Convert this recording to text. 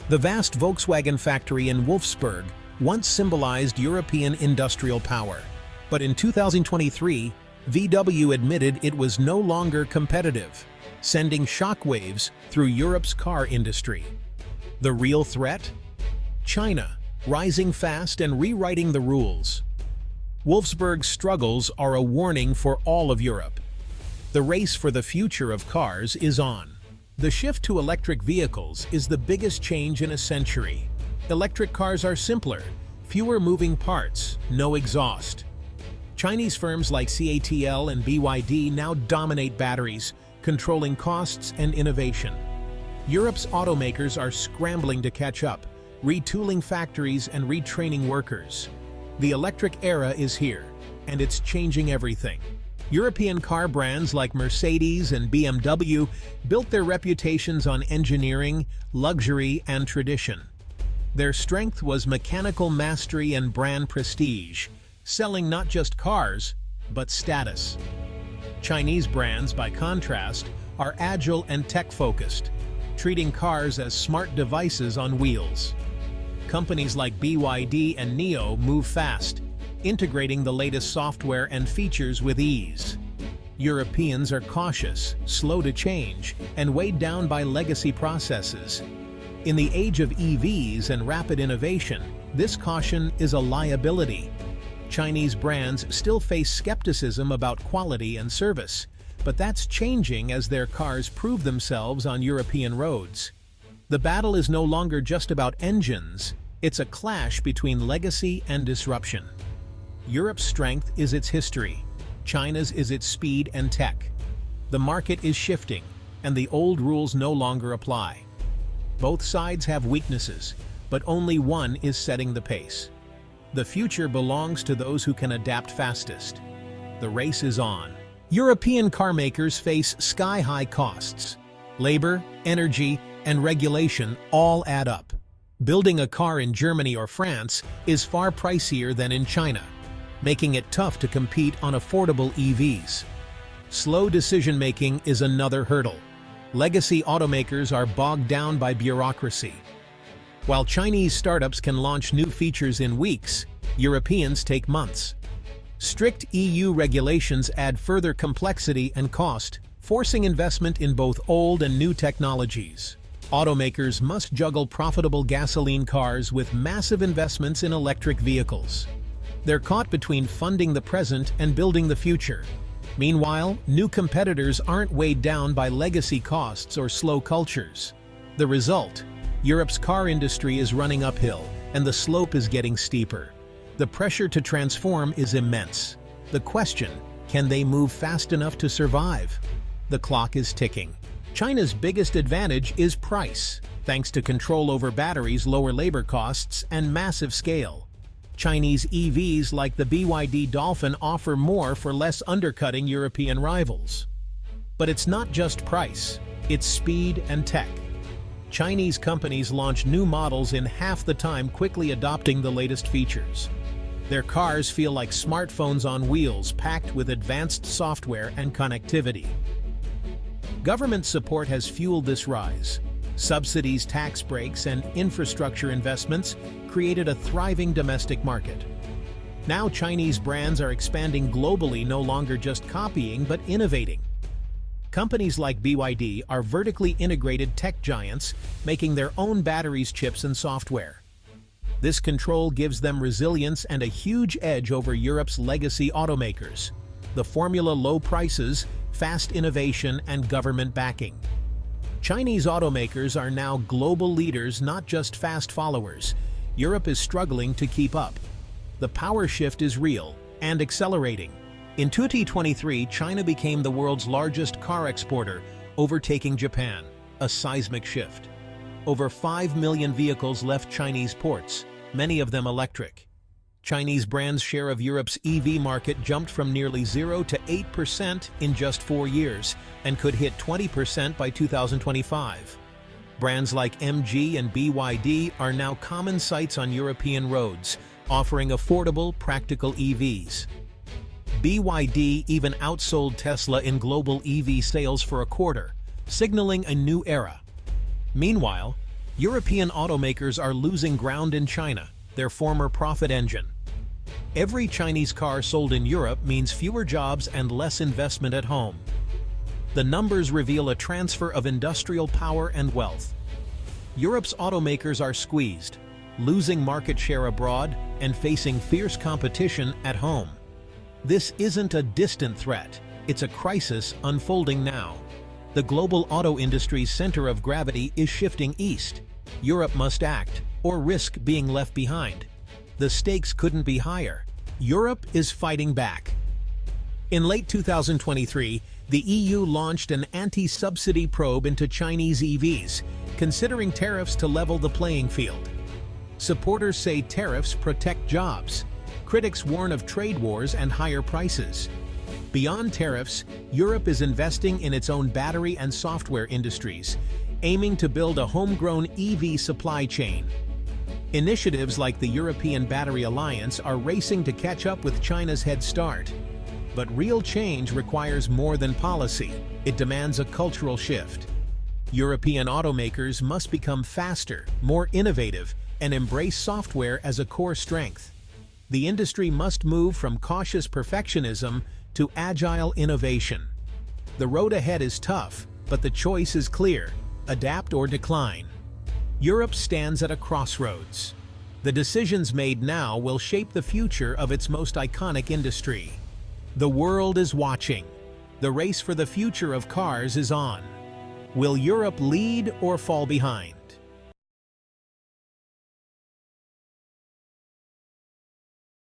The vast Volkswagen factory in Wolfsburg once symbolized European industrial power. But in 2023, VW admitted it was no longer competitive, sending shockwaves through Europe's car industry. The real threat? China, rising fast and rewriting the rules. Wolfsburg's struggles are a warning for all of Europe. The race for the future of cars is on. The shift to electric vehicles is the biggest change in a century. Electric cars are simpler, fewer moving parts, no exhaust. Chinese firms like CATL and BYD now dominate batteries, controlling costs and innovation. Europe's automakers are scrambling to catch up, retooling factories and retraining workers. The electric era is here, and it's changing everything. European car brands like Mercedes and BMW built their reputations on engineering, luxury, and tradition. Their strength was mechanical mastery and brand prestige, selling not just cars, but status. Chinese brands, by contrast, are agile and tech-focused, treating cars as smart devices on wheels. Companies like BYD and NIO move fast, integrating the latest software and features with ease. Europeans are cautious, slow to change, and weighed down by legacy processes. In the age of EVs and rapid innovation, this caution is a liability. Chinese brands still face skepticism about quality and service, but that's changing as their cars prove themselves on European roads. The battle is no longer just about engines, it's a clash between legacy and disruption. Europe's strength is its history, China's is its speed and tech. The market is shifting, and the old rules no longer apply. Both sides have weaknesses, but only one is setting the pace. The future belongs to those who can adapt fastest. The race is on. European car makers face sky-high costs. Labor, energy, and regulation all add up. Building a car in Germany or France is far pricier than in China, making it tough to compete on affordable EVs. Slow decision-making is another hurdle. Legacy automakers are bogged down by bureaucracy. While Chinese startups can launch new features in weeks, Europeans take months. Strict EU regulations add further complexity and cost, forcing investment in both old and new technologies. Automakers must juggle profitable gasoline cars with massive investments in electric vehicles. They're caught between funding the present and building the future. Meanwhile, new competitors aren't weighed down by legacy costs or slow cultures. The result? Europe's car industry is running uphill, and the slope is getting steeper. The pressure to transform is immense. The question, can they move fast enough to survive? The clock is ticking. China's biggest advantage is price, thanks to control over batteries, lower labor costs, and massive scale. Chinese EVs like the BYD Dolphin offer more for less, undercutting European rivals. But it's not just price, it's speed and tech. Chinese companies launch new models in half the time, quickly adopting the latest features. Their cars feel like smartphones on wheels, packed with advanced software and connectivity. Government support has fueled this rise. Subsidies, tax breaks, and infrastructure investments created a thriving domestic market. Now Chinese brands are expanding globally, no longer just copying but innovating. Companies like BYD are vertically integrated tech giants, making their own batteries, chips, and software. This control gives them resilience and a huge edge over Europe's legacy automakers. The formula: low prices, fast innovation, and government backing. Chinese automakers are now global leaders, not just fast followers. Europe is struggling to keep up. The power shift is real and accelerating. In 2023, China became the world's largest car exporter, overtaking Japan, a seismic shift. Over 5 million vehicles left Chinese ports, many of them electric. Chinese brands' share of Europe's EV market jumped from nearly 0 to 8% in just 4 years and could hit 20% by 2025. Brands like MG and BYD are now common sights on European roads, offering affordable, practical EVs. BYD even outsold Tesla in global EV sales for a quarter, signaling a new era. Meanwhile, European automakers are losing ground in China, their former profit engine. Every Chinese car sold in Europe means fewer jobs and less investment at home. The numbers reveal a transfer of industrial power and wealth. Europe's automakers are squeezed, losing market share abroad and facing fierce competition at home. This isn't a distant threat, it's a crisis unfolding now. The global auto industry's center of gravity is shifting east. Europe must act, or risk being left behind. The stakes couldn't be higher. Europe is fighting back. In late 2023, the EU launched an anti-subsidy probe into Chinese EVs, considering tariffs to level the playing field. Supporters say tariffs protect jobs. Critics warn of trade wars and higher prices. Beyond tariffs, Europe is investing in its own battery and software industries, aiming to build a homegrown EV supply chain. Initiatives like the European Battery Alliance are racing to catch up with China's head start. But real change requires more than policy. It demands a cultural shift. European automakers must become faster, more innovative, and embrace software as a core strength. The industry must move from cautious perfectionism to agile innovation. The road ahead is tough, but the choice is clear: adapt or decline. Europe stands at a crossroads. The decisions made now will shape the future of its most iconic industry. The world is watching. The race for the future of cars is on. Will Europe lead or fall behind?